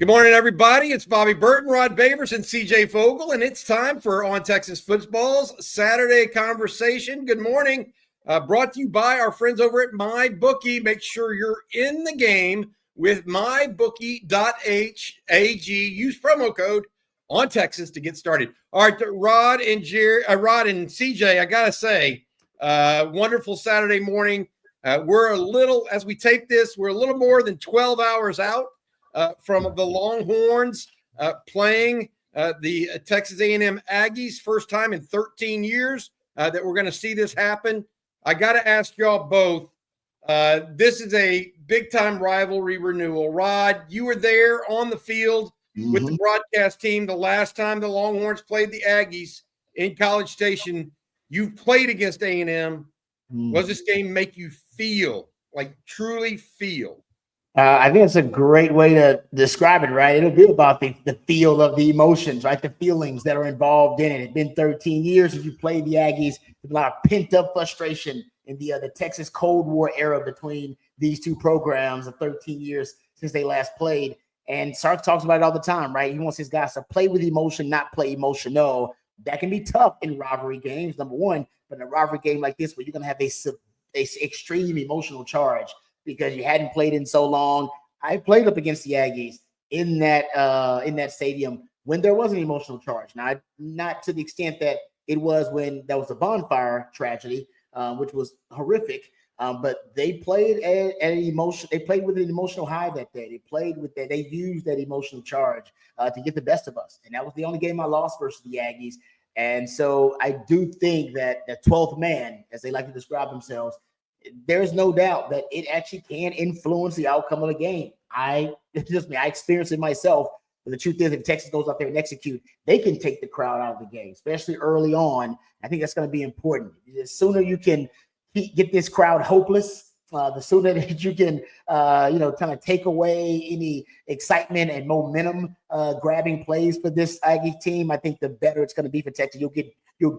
Good morning, everybody. It's Bobby Burton, Rod Babers, and CJ Vogel, and it's time for On Texas Football's Saturday Conversation. Good morning. Brought to you by our friends over at MyBookie. Make sure you're in the game with mybookie.ag. Use promo code On Texas to get started. All right, Rod and CJ, I got to say, wonderful Saturday morning. We're a little, as we tape this, we're a little more than 12 hours out from the Longhorns playing the Texas A&M Aggies. First time in 13 years that we're going to see this happen. I got to ask y'all both. This is a big-time rivalry renewal. Rod, you were there on the field with the broadcast team the last time the Longhorns played the Aggies in College Station. You've played against A&M. What does this game make you feel, like truly feel? I think it's a great way to describe it, right? It'll be about the feel of the emotions, right? The feelings that are involved in it. It's been 13 years since you played the Aggies. There's a lot of pent-up frustration in the Texas Cold War era between these two programs of 13 years since they last played. And Sark talks about it all the time, right? He wants his guys to play with emotion, not play emotional. That can be tough in rivalry games, number one. But in a rivalry game like this, where you're going to have a extreme emotional charge, because you hadn't played in so long. I played up against the Aggies in that stadium when there was an emotional charge. Now, not to the extent that it was when that was the bonfire tragedy, which was horrific. But they played at an emotion. They played with an emotional high that day. They played with that. They used that emotional charge to get the best of us, and that was the only game I lost versus the Aggies. And so I do think that the 12th man, as they like to describe themselves, there's no doubt that it actually can influence the outcome of the game. It's just me. I experienced it myself. But the truth is, if Texas goes out there and execute, they can take the crowd out of the game, especially early on. I think that's going to be important. The sooner you can get this crowd hopeless, the sooner that you can, kind of take away any excitement and momentum grabbing plays for this Aggie team, I think the better it's going to be for Texas. You'll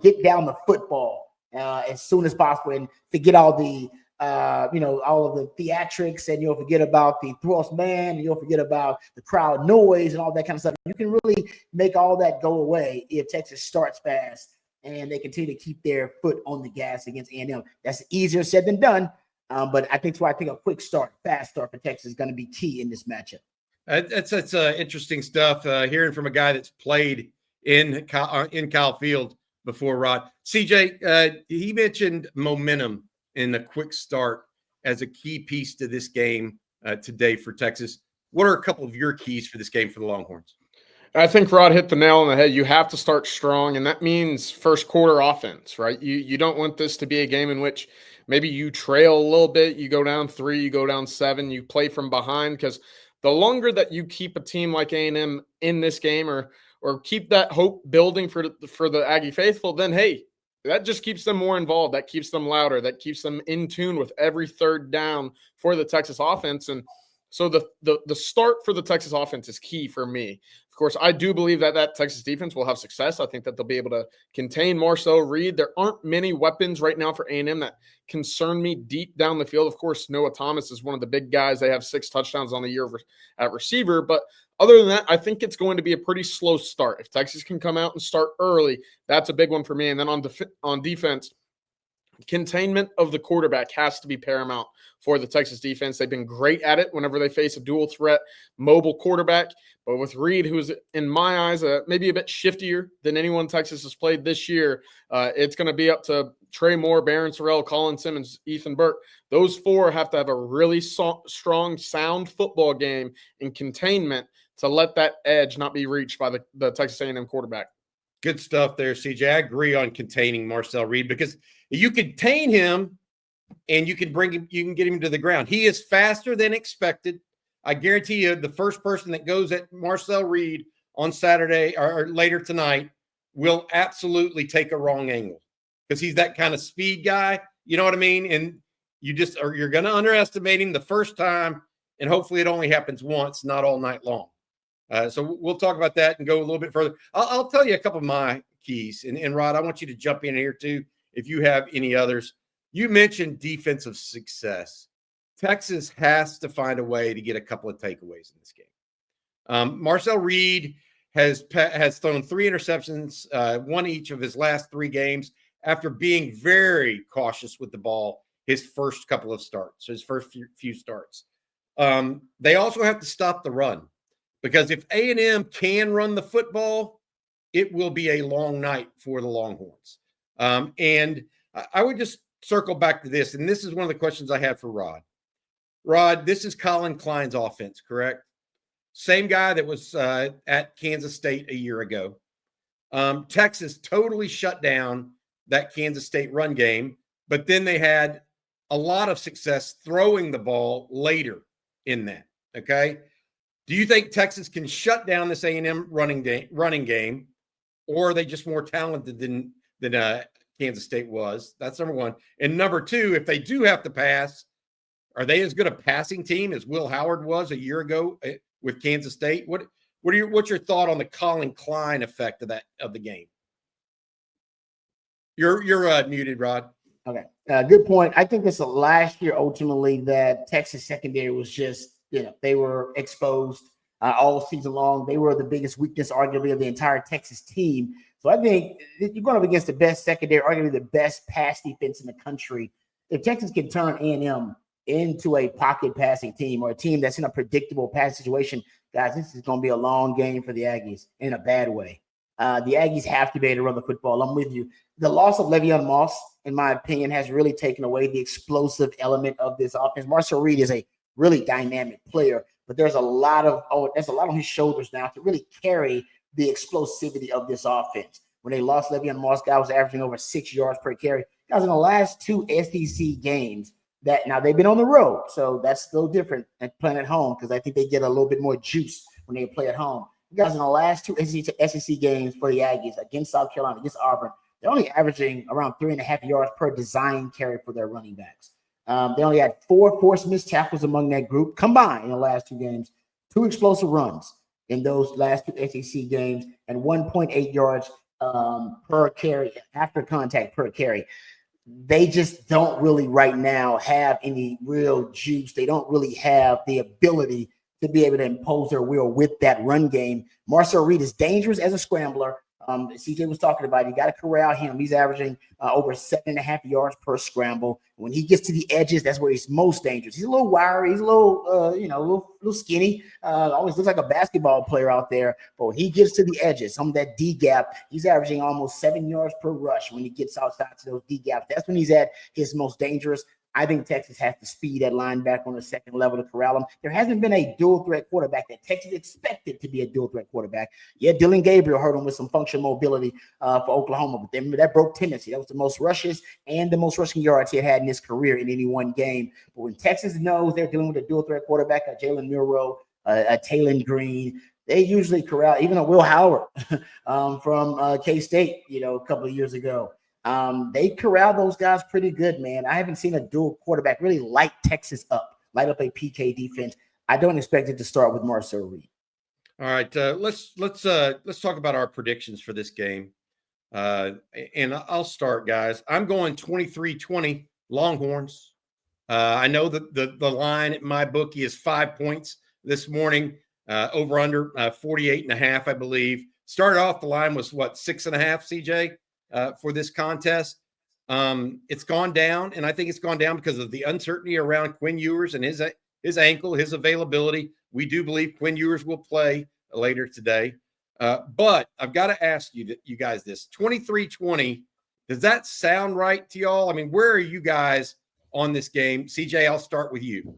get down the football as soon as possible and forget all the all of the theatrics, and you'll forget about the thrust man, and you'll forget about the crowd noise and all that kind of stuff. You can really make all that go away if Texas starts fast and they continue to keep their foot on the gas against A&M. That's easier said than done, but I think a quick start, fast start for Texas is going to be key in this matchup. That's interesting stuff. Hearing from a guy that's played in Kyle Field before, Rod. CJ, he mentioned momentum in the quick start as a key piece to this game today for Texas. What are a couple of your keys for this game for the Longhorns? I think Rod hit the nail on the head. You have to start strong, and that means first quarter offense, right? You don't want this to be a game in which maybe you trail a little bit, you go down 3, you go down 7, you play from behind, because the longer that you keep a team like A&M in this game or keep that hope building for the Aggie faithful, then, hey, that just keeps them more involved. That keeps them louder. That keeps them in tune with every third down for the Texas offense. And so the start for the Texas offense is key for me. Of course, I do believe that Texas defense will have success. I think that they'll be able to contain Marcel Reed. There aren't many weapons right now for A&M that concern me deep down the field. Of course, Noah Thomas is one of the big guys. They have 6 touchdowns on the year at receiver. But other than that, I think it's going to be a pretty slow start. If Texas can come out and start early, that's a big one for me. And then on defense, containment of the quarterback has to be paramount for the Texas defense. They've been great at it whenever they face a dual threat mobile quarterback. But with Reed, who's in my eyes maybe a bit shiftier than anyone Texas has played this year, it's going to be up to Trey Moore, Barron Sorrell, Colin Simmons, Ethan Burke. Those 4 have to have a really strong, sound football game in containment to let that edge not be reached by the Texas A&M quarterback. Good stuff there, CJ. I agree on containing Marcel Reed, because you contain him and you can get him to the ground. He is faster than expected. I guarantee you the first person that goes at Marcel Reed on Saturday or later tonight will absolutely take a wrong angle, because he's that kind of speed guy. You know what I mean? And you're going to underestimate him the first time, and hopefully it only happens once, not all night long. So we'll talk about that and go a little bit further. I'll tell you a couple of my keys. And Rod, I want you to jump in here too if you have any others. You mentioned defensive success. Texas has to find a way to get a couple of takeaways in this game. Marcel Reed has thrown 3 interceptions, one each of his last 3 games, after being very cautious with the ball his first couple of starts, his first few starts. They also have to stop the run, because if A&M can run the football, it will be a long night for the Longhorns. And I would just circle back to this, and this is one of the questions I had for Rod. Rod, this is Colin Klein's offense, correct? Same guy that was at Kansas State a year ago. Texas totally shut down that Kansas State run game, but then they had a lot of success throwing the ball later in that, okay? Do you think Texas can shut down this A&M running game, or are they just more talented than Kansas State was? That's number one. And number two, if they do have to pass, are they as good a passing team as Will Howard was a year ago with Kansas State? What's your thought on the Colin Klein effect of the game? You're muted, Rod. Okay, good point. I think this last year ultimately that Texas secondary was just, they were exposed all season long. They were the biggest weakness, arguably, of the entire Texas team. So I think you're going up against the best secondary, arguably the best pass defense in the country. If Texas can turn A&M into a pocket passing team, or a team that's in a predictable pass situation, guys, this is going to be a long game for the Aggies in a bad way. The Aggies have to be able to run the football. I'm with you. The loss of Le'Veon Moss, in my opinion, has really taken away the explosive element of this offense. Marcel Reed is a really dynamic player, but there's a lot on his shoulders now to really carry the explosivity of this offense. When they lost Le'Veon Moss, guy was averaging over 6 yards per carry. Guys, in the last 2 SEC games, that now they've been on the road, so that's a little different than playing at home, because I think they get a little bit more juice when they play at home. You guys, in the last 2 SEC games for the Aggies, against South Carolina, against Auburn, they're only averaging around 3.5 yards per design carry for their running backs. They only had 4 forced missed tackles among that group combined in the last 2 games, 2 explosive runs in those last 2 SEC games, and 1.8 yards per carry after contact per carry. They just don't really right now have any real juice. They don't really have the ability to be able to impose their will with that run game. Marcel Reed is dangerous as a scrambler. CJ was talking about it. You got to corral him. He's averaging over 7.5 yards per scramble. When he gets to the edges, that's where he's most dangerous. He's a little wiry. He's a little, little skinny. Always looks like a basketball player out there. But when he gets to the edges, some of that D gap, he's averaging almost 7 yards per rush when he gets outside to those D gaps. That's when he's at his most dangerous. I think Texas has to speed that linebacker on the second level to corral him. There hasn't been a dual threat quarterback that Texas expected to be a dual threat quarterback. Yeah, Dylan Gabriel hurt him with some functional mobility for Oklahoma, but then that broke tendency. That was the most rushes and the most rushing yards he had in his career in any one game. But when Texas knows they're dealing with a dual threat quarterback, a Jalen Milroe, a Taylon Green, they usually corral even a Will Howard from K-State, a couple of years ago. They corral those guys pretty good, man. I haven't seen a dual quarterback really light Texas up, light up a PK defense. I don't expect it to start with Marcel Reed. All right, let's talk about our predictions for this game. And I'll start, guys. I'm going 23-20 Longhorns. I know that the line at my bookie is 5 points this morning, over under 48.5, I believe. Started off, the line was 6.5, CJ? For this contest. It's gone down, and I think it's gone down because of the uncertainty around Quinn Ewers and his ankle, his availability. We do believe Quinn Ewers will play later today. But I've got to ask you guys this. 23-20, does that sound right to y'all? I mean, where are you guys on this game? CJ, I'll start with you.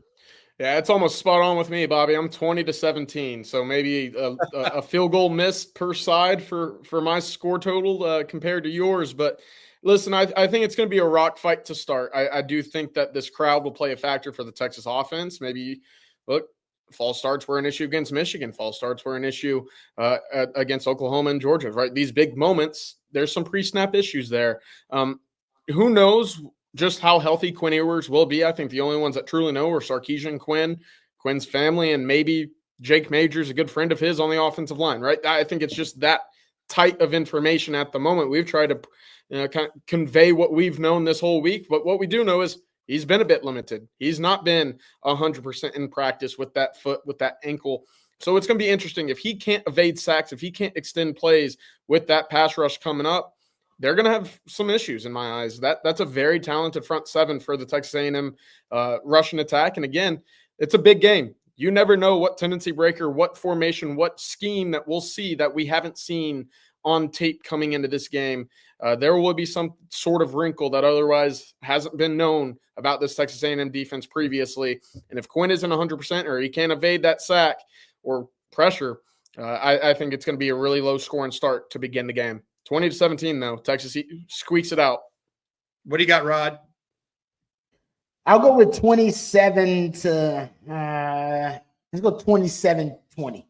Yeah, it's almost spot on with me, Bobby. I'm 20-17, so maybe a field goal missed per side for my score total compared to yours. But listen, I think it's going to be a rock fight to start. I do think that this crowd will play a factor for the Texas offense. Maybe, look, false starts were an issue against Michigan. False starts were an issue against Oklahoma and Georgia, right? These big moments, there's some pre-snap issues there. Who knows just how healthy Quinn Ewers will be. I think the only ones that truly know are Sarkisian Quinn, Quinn's family, and maybe Jake Majors, a good friend of his on the offensive line, right? I think it's just that tight of information at the moment. We've tried to kind of convey what we've known this whole week, but what we do know is he's been a bit limited. He's not been 100% in practice with that foot, with that ankle So it's going to be interesting. If he can't evade sacks, if he can't extend plays with that pass rush coming up, they're going to have some issues in my eyes. That's a very talented front seven for the Texas A&M rushing attack. And again, it's a big game. You never know what tendency breaker, what formation, what scheme that we'll see that we haven't seen on tape coming into this game. There will be some sort of wrinkle that otherwise hasn't been known about this Texas A&M defense previously. And if Quinn isn't 100% or he can't evade that sack or pressure, I think it's going to be a really low scoring start to begin the game. 20-17, though. Texas squeaks it out. What do you got, Rod? I'll go with 27 to let's go 27-20.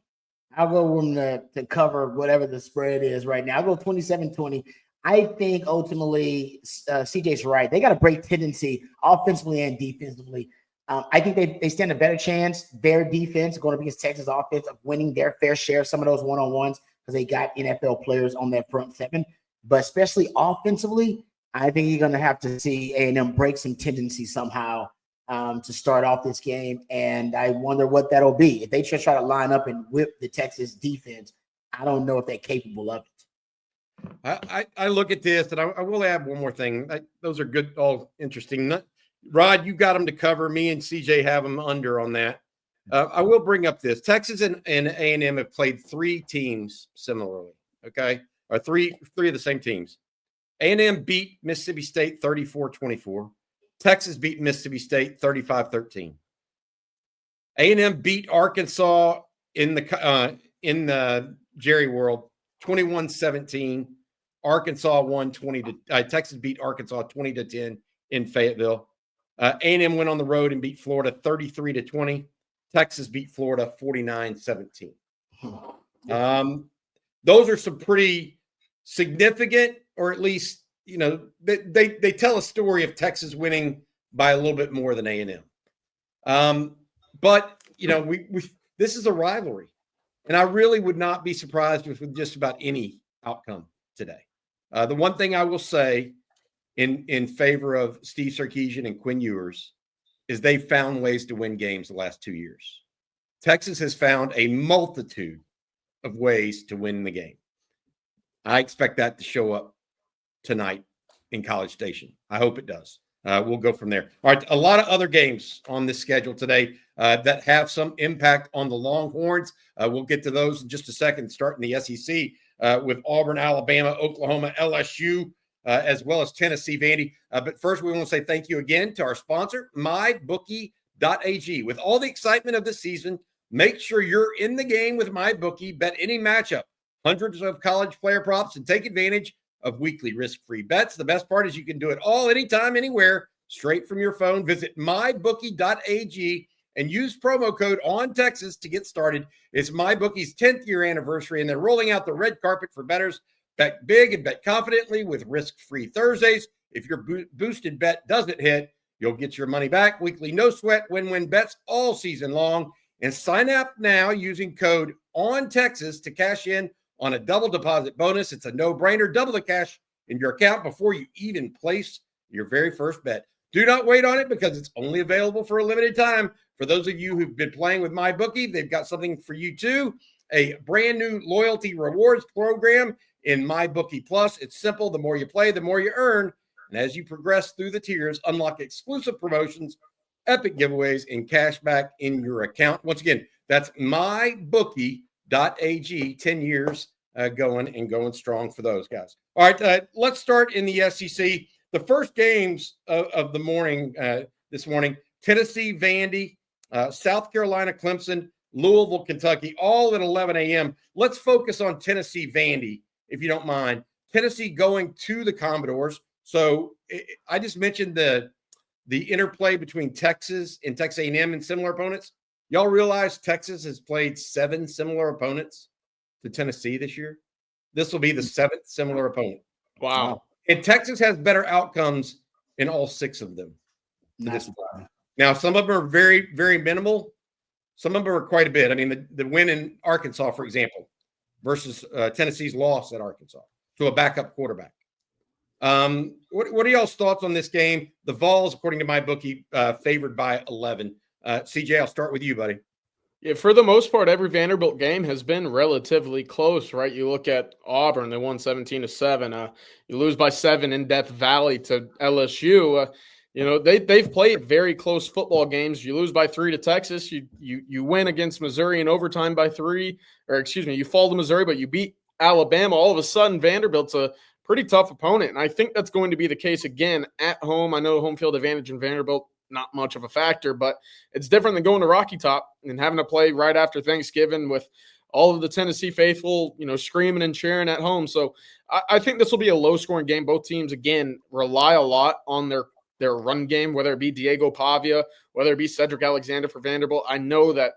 I'll go with them to cover whatever the spread is right now. I'll go 27-20. I think ultimately CJ's right. They got a great tendency offensively and defensively. I think they stand a better chance, their defense going up against Texas offense, of winning their fair share of some of those one-on-ones because they got NFL players on their front seven. But especially offensively, I think you're going to have to see A&M break some tendency somehow to start off this game. And I wonder what that'll be. If they just try to line up and whip the Texas defense, I don't know if they're capable of it. I look at this, and I will add one more thing. Those are good, all interesting. Rod, you got them to cover. Me and CJ have them under on that. I will bring up this. Texas and A&M have played three teams similarly, okay? Or three of the same teams. A&M beat Mississippi State 34-24. Texas beat Mississippi State 35-13. A&M beat Arkansas in the Jerry World 21-17. Arkansas won Texas beat Arkansas 20-10 in Fayetteville. A&M went on the road and beat Florida 33-20. Texas beat Florida 49-17. Those are some pretty significant, or at least, they tell a story of Texas winning by a little bit more than A&M. But, this is a rivalry. And I really would not be surprised with just about any outcome today. The one thing I will say in favor of Steve Sarkisian and Quinn Ewers is they've found ways to win games the last 2 years. Texas has found a multitude of ways to win the game. I expect that to show up tonight in College Station. I hope it does. We'll go from there. All right, a lot of other games on this schedule today that have some impact on the Longhorns. We'll get to those in just a second, starting the SEC with Auburn, Alabama, Oklahoma, LSU, as well as Tennessee, Vandy. But first, we want to say thank you again to our sponsor, MyBookie.ag. With all the excitement of the season, make sure you're in the game with MyBookie. Bet any matchup, hundreds of college player props, and take advantage of weekly risk-free bets. The best part is you can do it all, anytime, anywhere, straight from your phone. Visit mybookie.ag and use promo code ONTexas to get started. It's MyBookie's 10th year anniversary, and they're rolling out the red carpet for bettors. Bet big and bet confidently with risk-free Thursdays. If your boosted bet doesn't hit, you'll get your money back. Weekly no-sweat win-win bets all season long. And sign up now using code ONTexas to cash in on a double deposit bonus. It's a no-brainer. Double the cash in your account before you even place your very first bet. Do not wait on it because it's only available for a limited time. For those of you who've been playing with MyBookie, they've got something for you too. A brand new loyalty rewards program in MyBookie Plus. It's simple. The more you play, the more you earn. And as you progress through the tiers, unlock exclusive promotions, epic giveaways, and cash back in your account. Once again, that's MyBookie.ag. 10 years going strong for those guys. All right, let's start in the SEC. The first games of the morning this morning, Tennessee, Vandy, South Carolina, Clemson, Louisville, Kentucky, all at 11 a.m. Let's focus on Tennessee, Vandy, if you don't mind. Tennessee going to the Commodores. So I just mentioned the interplay between Texas and Texas A&M and similar opponents. Y'all realize Texas has played 7 similar opponents to Tennessee this year? This will be the 7th similar opponent. Wow. And Texas has better outcomes in all 6 of them. Now, some of them are very, very minimal. Some of them are quite a bit. I mean, the win in Arkansas, for example, versus Tennessee's loss at Arkansas to a backup quarterback. What are y'all's thoughts on this game? The Vols, according to MyBookie, favored by 11. CJ, I'll start with you, buddy. Yeah, for the most part, every Vanderbilt game has been relatively close, right? You look at Auburn; they won 17-7. You lose by 7 in Death Valley to LSU. They've played very close football games. You lose by 3 to Texas. You win against Missouri in overtime by 3, or excuse me, you fall to Missouri, but you beat Alabama. All of a sudden, Vanderbilt's a pretty tough opponent, and I think that's going to be the case again at home. I know home field advantage in Vanderbilt, not much of a factor, but it's different than going to Rocky Top and having to play right after Thanksgiving with all of the Tennessee faithful, screaming and cheering at home. So I think this will be a low-scoring game. Both teams, again, rely a lot on their run game, whether it be Diego Pavia, whether it be Cedric Alexander for Vanderbilt. I know that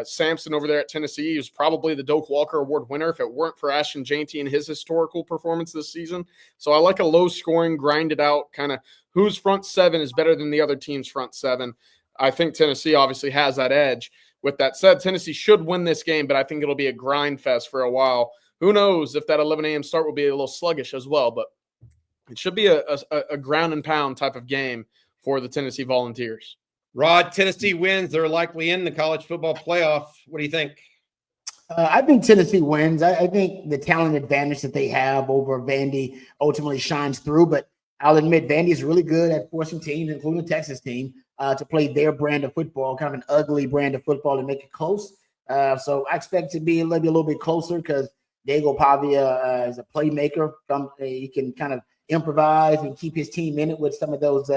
Sampson over there at Tennessee is probably the Doak Walker Award winner if it weren't for Ashton Janty and his historical performance this season. So I like a low-scoring, grinded-out kind of whose front seven is better than the other team's front seven. I think Tennessee obviously has that edge. With that said, Tennessee should win this game, but I think it'll be a grind fest for a while. Who knows if that 11 a.m. start will be a little sluggish as well, but it should be a ground and pound type of game for the Tennessee Volunteers. Rod, Tennessee wins. They're likely in the college football playoff. What do you think? I think Tennessee wins. I think the talent advantage that they have over Vandy ultimately shines through, but I'll admit Vandy is really good at forcing teams, including the Texas team, to play their brand of football, kind of an ugly brand of football, and make it close. So I expect to be maybe a little bit closer because Diego Pavia is a playmaker. He can kind of improvise and keep his team in it with some of those,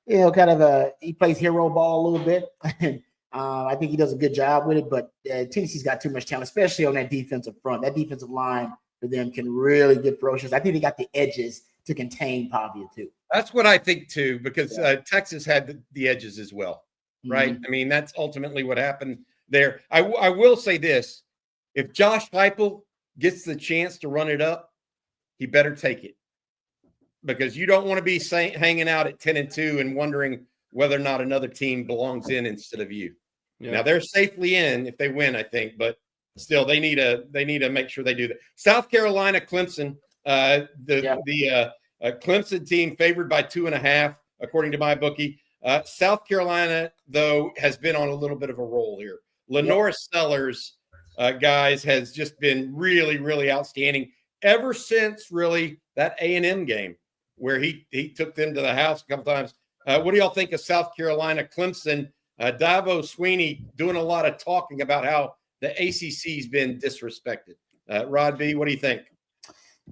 he plays hero ball a little bit. I think he does a good job with it, but Tennessee's got too much talent, especially on that defensive front. That defensive line for them can really get ferocious. I think they got the edges to contain Pavia too. That's what I think too, because Texas had the edges as well, right? Mm-hmm. I mean, that's ultimately what happened there. I will say this. If Josh Heupel gets the chance to run it up, he better take it, because you don't want to be hanging out at 10-2 and wondering whether or not another team belongs in instead of you. Yeah. Now they're safely in if they win, I think, but still they need to make sure they do that. South Carolina, Clemson, the Clemson team favored by 2.5, according to my bookie. South Carolina, though, has been on a little bit of a roll here. Lenora Sellers, guys, has just been really, really outstanding ever since really that A&M game where he took them to the house a couple times. What do y'all think of South Carolina, Clemson? Davo Sweeney doing a lot of talking about how the ACC's been disrespected. Rod B., what do you think?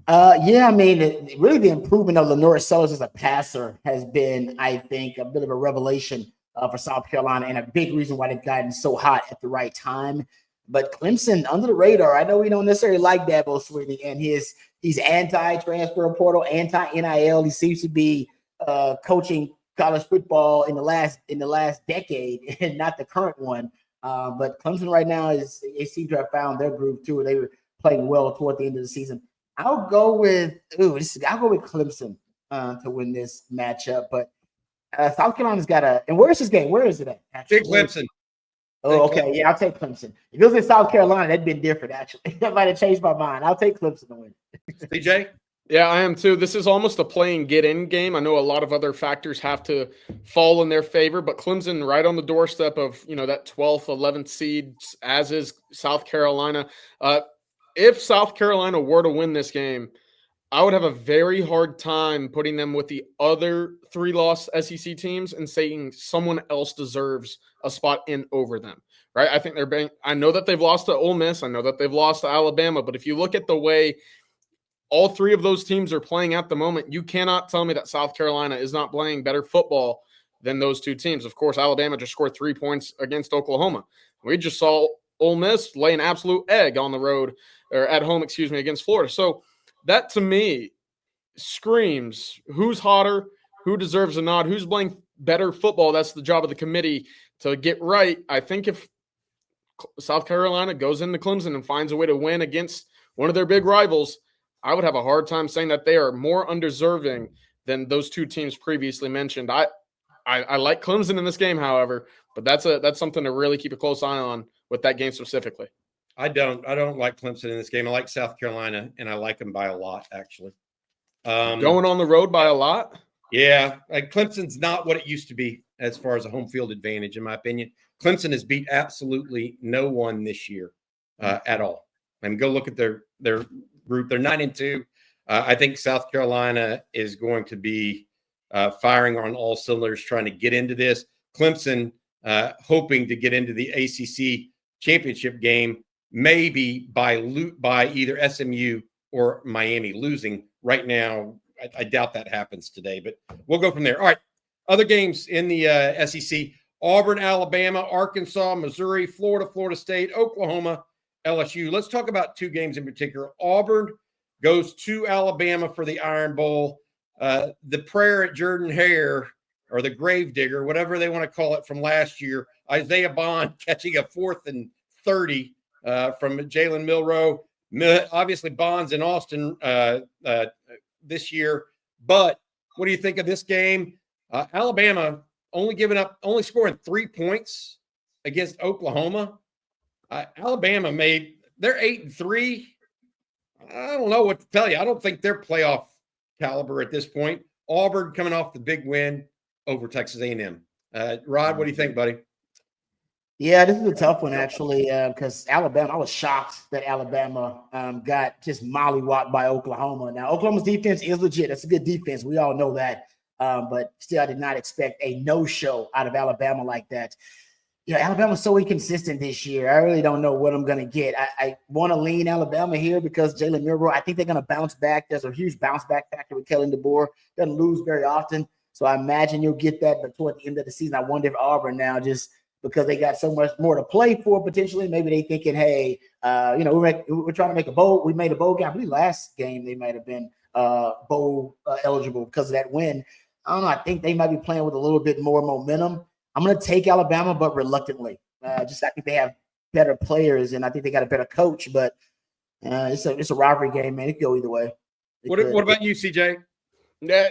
I mean, really the improvement of Lenora Sellers as a passer has been, I think, a bit of a revelation for South Carolina and a big reason why they've gotten so hot at the right time. But Clemson, under the radar, I know we don't necessarily like Dabo Sweeney and he's anti-transfer portal, anti-NIL. He seems to be coaching college football in the last decade and not the current one. But Clemson right now they seem to have found their groove too. They were playing well toward the end of the season. I'll go with Clemson to win this matchup. But South Carolina's got and where's this game? Where is it at? Actually? Clemson. Oh, okay. Yeah, I'll take Clemson. If it was in South Carolina, that'd been different, actually. That might have changed my mind. I'll take Clemson to win. CJ? Yeah, I am too. This is almost a play and get in game. I know a lot of other factors have to fall in their favor, but Clemson right on the doorstep of, that 12th, 11th seed, as is South Carolina. If South Carolina were to win this game, I would have a very hard time putting them with the other 3-loss SEC teams and saying someone else deserves a spot in over them, right? I think I know that they've lost to Ole Miss. I know that they've lost to Alabama, but if you look at the way all 3 of those teams are playing at the moment, you cannot tell me that South Carolina is not playing better football than those 2 teams. Of course, Alabama just scored 3 points against Oklahoma. We just saw Ole Miss lay an absolute egg on the road or at home, against Florida. So that to me screams who's hotter, who deserves a nod, who's playing better football. That's the job of the committee to get right. I think if South Carolina goes into Clemson and finds a way to win against one of their big rivals, I would have a hard time saying that they are more undeserving than those 2 teams previously mentioned. I like Clemson in this game, however, but that's something to really keep a close eye on with that game specifically. I don't like Clemson in this game. I like South Carolina, and I like them by a lot, actually. Going on the road by a lot? Yeah. Clemson's not what it used to be as far as a home field advantage, in my opinion. Clemson has beat absolutely no one this year at all. I mean, go look at their group. They're 9-2. I think South Carolina is going to be firing on all cylinders, trying to get into this. Clemson hoping to get into the ACC championship game, maybe by either SMU or Miami losing. Right now, I doubt that happens today, but we'll go from there. All right, other games in the SEC: Auburn, Alabama, Arkansas, Missouri, Florida, Florida State, Oklahoma, LSU. Let's talk about two games in particular. Auburn goes to Alabama for the Iron Bowl. The prayer at Jordan-Hare, or the gravedigger, whatever they want to call it, from last year, Isaiah Bond catching a 4th and 30 from Jalen Milroe. Obviously, Bond's in Austin this year. But what do you think of this game? Alabama only scoring 3 points against Oklahoma. Alabama they're 8-3. I don't know what to tell you. I don't think they're playoff caliber at this point. Auburn coming off the big win over Texas A&M. Rod, what do you think, buddy? Yeah, this is a tough one, actually, because Alabama, I was shocked that Alabama got just mollywopped by Oklahoma. Now, Oklahoma's defense is legit. That's a good defense. We all know that. But still, I did not expect a no-show out of Alabama like that. Alabama's so inconsistent this year. I really don't know what I'm going to get. I want to lean Alabama here because Jalen Milroe, I think they're going to bounce back. There's a huge bounce back factor with Kellen DeBoer. Doesn't lose very often. So I imagine you'll get that. But toward the end of the season, I wonder if Auburn now, just because they got so much more to play for potentially, maybe they thinking, hey, we're trying to make a bowl. We made a bowl game. I believe last game they might have been bowl eligible because of that win. I don't know. I think they might be playing with a little bit more momentum. I'm going to take Alabama, but reluctantly. I think they have better players, and I think they got a better coach. But it's a rivalry game, man. It could go either way. What about you, CJ? Yeah,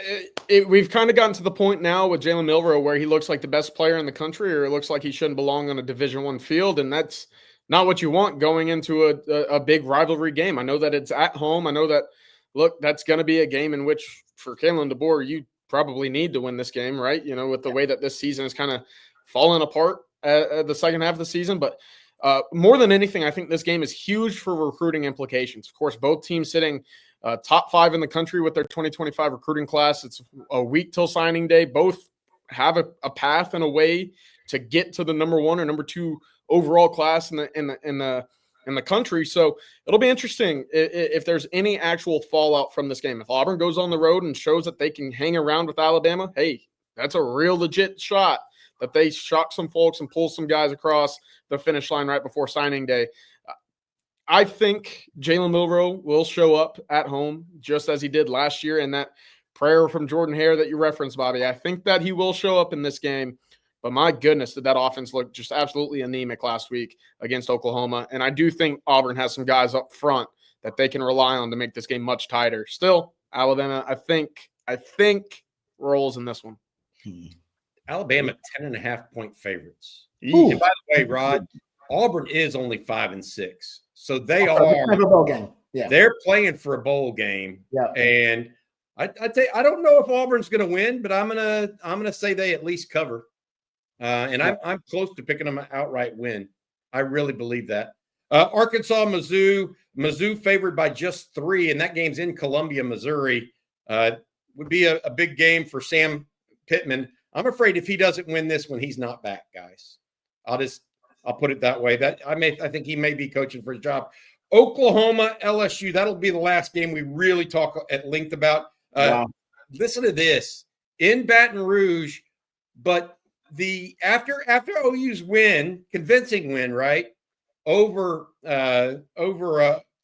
we've kind of gotten to the point now with Jalen Milroe where he looks like the best player in the country, or it looks like he shouldn't belong on a Division I field, and that's not what you want going into a big rivalry game. I know that it's at home. I know that, look, that's going to be a game in which, for Kalen DeBoer, you probably need to win this game, right? With the way that this season is kind of falling apart the second half of the season. But more than anything, I think this game is huge for recruiting implications. Of course, both teams sitting top 5 in the country with their 2025 recruiting class. It's a week till signing day. Both have a path and a way to get to the number 1 or number 2 overall class in the country. So it'll be interesting if there's any actual fallout from this game. If Auburn goes on the road and shows that they can hang around with Alabama, hey, that's a real legit shot that they shock some folks and pull some guys across the finish line right before signing day. I think Jalen Milroe will show up at home just as he did last year in that prayer from Jordan-Hare that you referenced, Bobby. I think that he will show up in this game. But my goodness, did that offense look just absolutely anemic last week against Oklahoma. And I do think Auburn has some guys up front that they can rely on to make this game much tighter. Still, Alabama, I think rolls in this one. Alabama 10.5-point favorites. And by the way, Rod, Auburn is only 5-6. So they are a bowl game. Yeah. They're playing for a bowl game. Yeah. And I don't know if Auburn's going to win, but I'm gonna say they at least cover. I'm close to picking them an outright win. I really believe that. Arkansas, Mizzou favored by just 3, and that game's in Columbia, Missouri. Would be a big game for Sam Pittman. I'm afraid if he doesn't win this one, he's not back, guys. I'll put it that way. I think he may be coaching for his job. Oklahoma, LSU. That'll be the last game we really talk at length about. Wow. Listen to this in Baton Rouge, but after OU's convincing win, right, over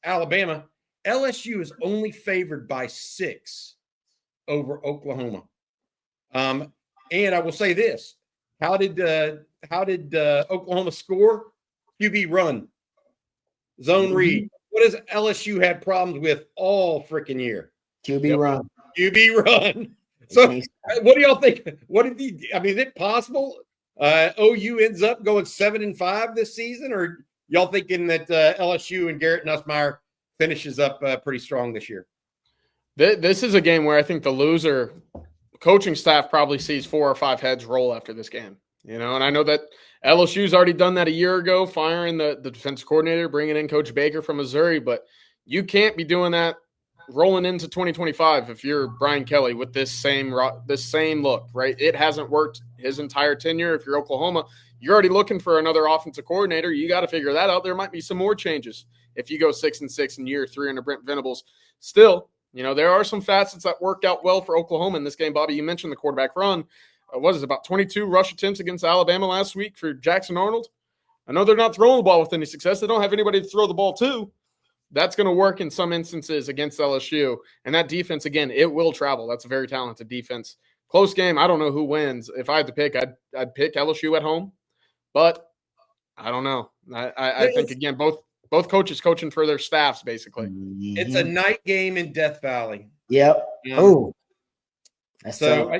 Alabama, LSU is only favored by 6 over Oklahoma. And I will say this: how did Oklahoma score? QB run, zone read. What has LSU had problems with all freaking year? QB run. So what do y'all think? Is it possible OU ends up going 7-5 this season, or y'all thinking that LSU and Garrett Nussmeier finishes up pretty strong this year? This is a game where I think the loser coaching staff probably sees 4 or 5 heads roll after this game. And I know that LSU's already done that a year ago, firing the defense coordinator, bringing in Coach Baker from Missouri, but you can't be doing that rolling into 2025 if you're Brian Kelly with this same look, right? It hasn't worked his entire tenure. If you're Oklahoma, you're already looking for another offensive coordinator. You got to figure that out. There might be some more changes if you go 6-6 in year 3 under Brent Venables. Still, there are some facets that worked out well for Oklahoma in this game. Bobby, you mentioned the quarterback run. What is it, about 22 rush attempts against Alabama last week for Jackson Arnold? I know they're not throwing the ball with any success. They don't have anybody to throw the ball to. That's going to work in some instances against LSU. And that defense, again, it will travel. That's a very talented defense. Close game, I don't know who wins. If I had to pick, I'd pick LSU at home. But I don't know. I think, again, both coaches coaching for their staffs, basically. It's a night game in Death Valley. Yep. Oh. So,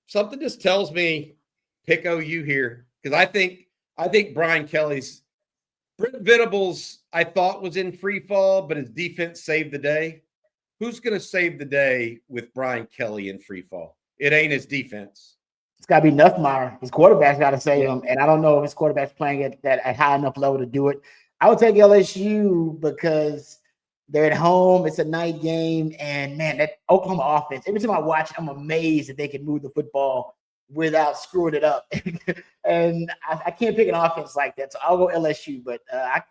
something just tells me pick OU here because I think Brian Kelly's – Brent Venables, I thought, was in free fall, but his defense saved the day. Who's going to save the day with Brian Kelly in free fall? It ain't his defense. It's got to be Nuffmeyer. His quarterback's got to save him, and I don't know if his quarterback's playing at high enough level to do it. I would take LSU because they're at home. It's a night game, and, man, that Oklahoma offense, every time I watch it, I'm amazed that they can move the football without screwing it up. And I can't pick an offense like that, so I'll go LSU. But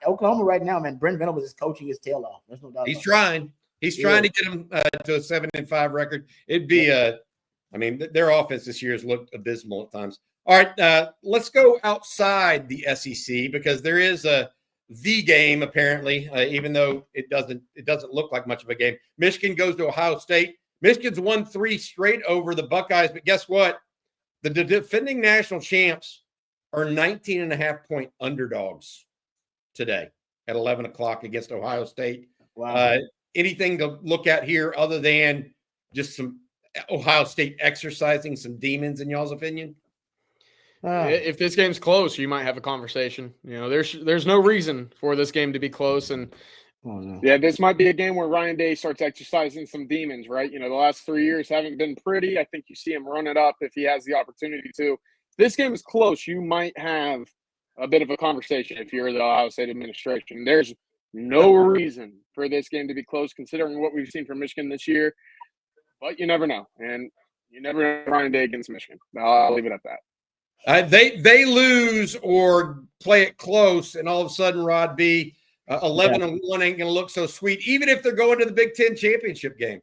Oklahoma right now, man, Brent Venables is coaching his tail off. There's no doubt. He's trying. He's trying to get him to a 7-5 record. It'd be their offense this year has looked abysmal at times. All right, let's go outside the SEC because there is the game apparently, even though it doesn't look like much of a game. Michigan goes to Ohio State. Michigan's won 3 straight over the Buckeyes, but guess what? The defending national champs are 19.5-point underdogs today at 11 o'clock against Ohio State. Wow. Anything to look at here other than just some Ohio State exercising some demons in y'all's opinion? If this game's close, you might have a conversation. There's no reason for this game to be close. And yeah, this might be a game where Ryan Day starts exercising some demons, right? The last 3 years haven't been pretty. I think you see him run it up if he has the opportunity to. If this game is close, you might have a bit of a conversation if you're the Ohio State administration. There's no reason for this game to be close considering what we've seen from Michigan this year. But you never know. And you never know Ryan Day against Michigan. I'll leave it at that. They lose or play it close, and all of a sudden, Rod B, 11-1 ain't going to look so sweet, even if they're going to the Big Ten championship game.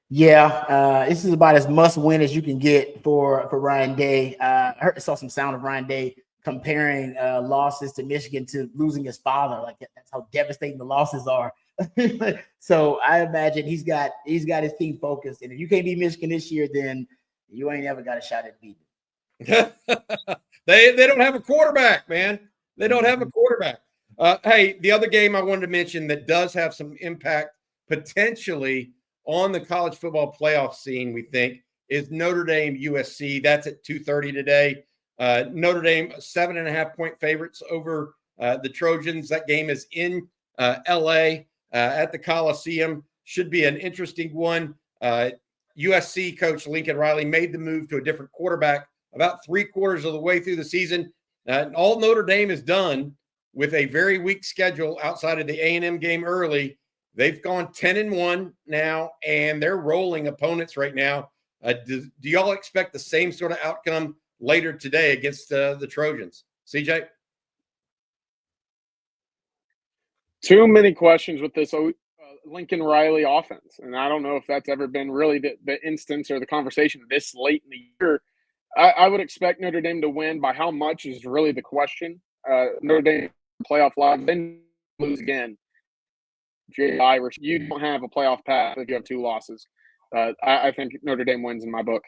Yeah, this is about as must-win as you can get for Ryan Day. I saw some sound of Ryan Day comparing losses to Michigan to losing his father. Like that's how devastating the losses are. So I imagine he's got his team focused, and if you can't beat Michigan this year, then you ain't ever got a shot at beating. They don't have a quarterback, man. They don't have a quarterback. Hey, the other game I wanted to mention that does have some impact potentially on the college football playoff scene, we think, is Notre Dame USC. That's at 2:30 today. Notre Dame 7.5-point favorites over the Trojans. That game is in LA at the Coliseum. Should be an interesting one. USC coach Lincoln Riley made the move to a different quarterback about 3/4 of the way through the season. All Notre Dame has done with a very weak schedule outside of the A&M game early, they've gone 10-1 now, and they're rolling opponents right now. Do y'all expect the same sort of outcome later today against the Trojans? CJ? Too many questions with this Lincoln Riley offense, and I don't know if that's ever been really the instance or the conversation this late in the year. I would expect Notre Dame to win. By how much is really the question. Notre Dame playoff live, then lose again. Irish, you don't have a playoff path if you have 2 losses. I think Notre Dame wins in my book.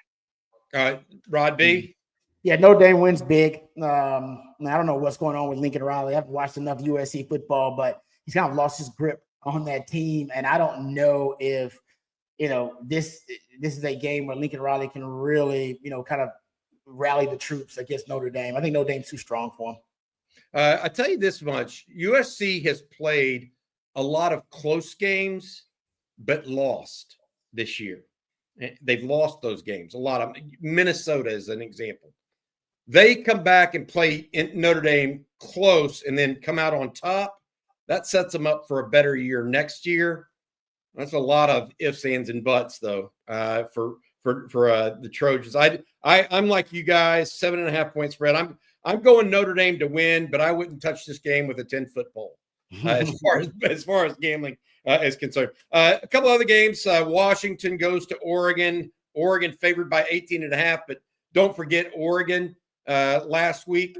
Rod B? Yeah, Notre Dame wins big. I don't know what's going on with Lincoln Riley. I haven't watched enough USC football, but he's kind of lost his grip on that team. And I don't know if, this is a game where Lincoln Riley can really, kind of rally the troops against Notre Dame. I think Notre Dame's too strong for him. I tell you this much, USC has played a lot of close games, but lost this year. They've lost those games. A lot of them. Minnesota is an example. They come back and play in Notre Dame close and then come out on top. That sets them up for a better year next year. That's a lot of ifs, ands, and buts, though, for the Trojans. I'm like you guys, 7.5-point spread. I'm going Notre Dame to win, but I wouldn't touch this game with a 10-foot pole as far as gambling is concerned. A couple other games. Washington goes to Oregon. Oregon favored by 18.5, but don't forget Oregon last week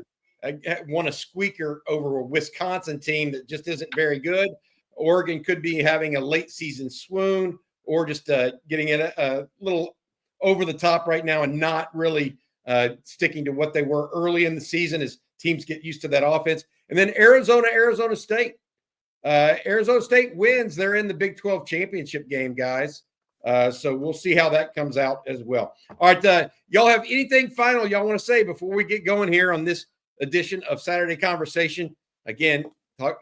won a squeaker over a Wisconsin team that just isn't very good. Oregon could be having a late season swoon or just getting it a little over the top right now and not really sticking to what they were early in the season as teams get used to that offense. And then Arizona State. Arizona State wins. They're in the Big 12 championship game, guys. So we'll see how that comes out as well. All right. Y'all have anything final y'all want to say before we get going here on this edition of Saturday Conversation? Again,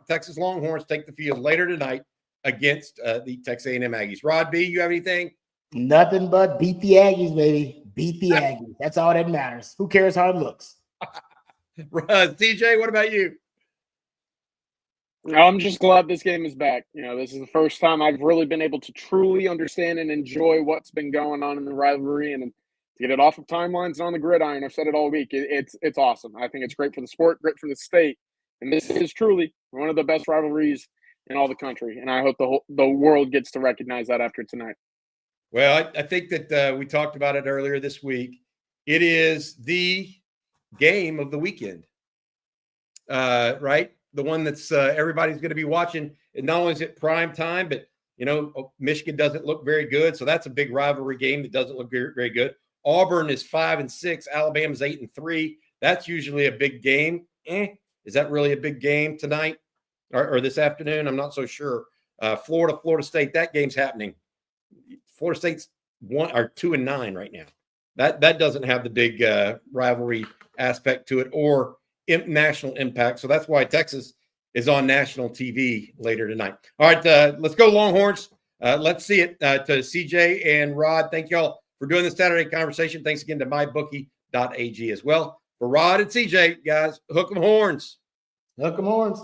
Texas Longhorns take the field later tonight against the Texas A&M Aggies. Rod B., you have anything? Nothing but beat the Aggies, baby. Beat the Aggies. That's all that matters. Who cares how it looks? CJ, what about you? I'm just glad this game is back. This is the first time I've really been able to truly understand and enjoy what's been going on in the rivalry and to get it off of timelines and on the gridiron. I've said it all week. It's awesome. I think it's great for the sport, great for the state. And this is truly one of the best rivalries in all the country. And I hope the world gets to recognize that after tonight. Well, I think that we talked about it earlier this week. It is the game of the weekend, right? The one that's everybody's going to be watching. And not only is it prime time, but, Michigan doesn't look very good. So that's a big rivalry game that doesn't look very, very good. Auburn is 5-6. Alabama's 8-3. That's usually a big game. Is that really a big game tonight or this afternoon? I'm not so sure. Florida State, that game's happening. Florida State's 2-9 right now. That doesn't have the big rivalry aspect to it or national impact. So that's why Texas is on national TV later tonight. All right, let's go Longhorns. Let's see it to CJ and Rod. Thank y'all for doing this Saturday Conversation. Thanks again to mybookie.ag as well. For Rod and CJ, guys, hook 'em horns. Hook 'em horns.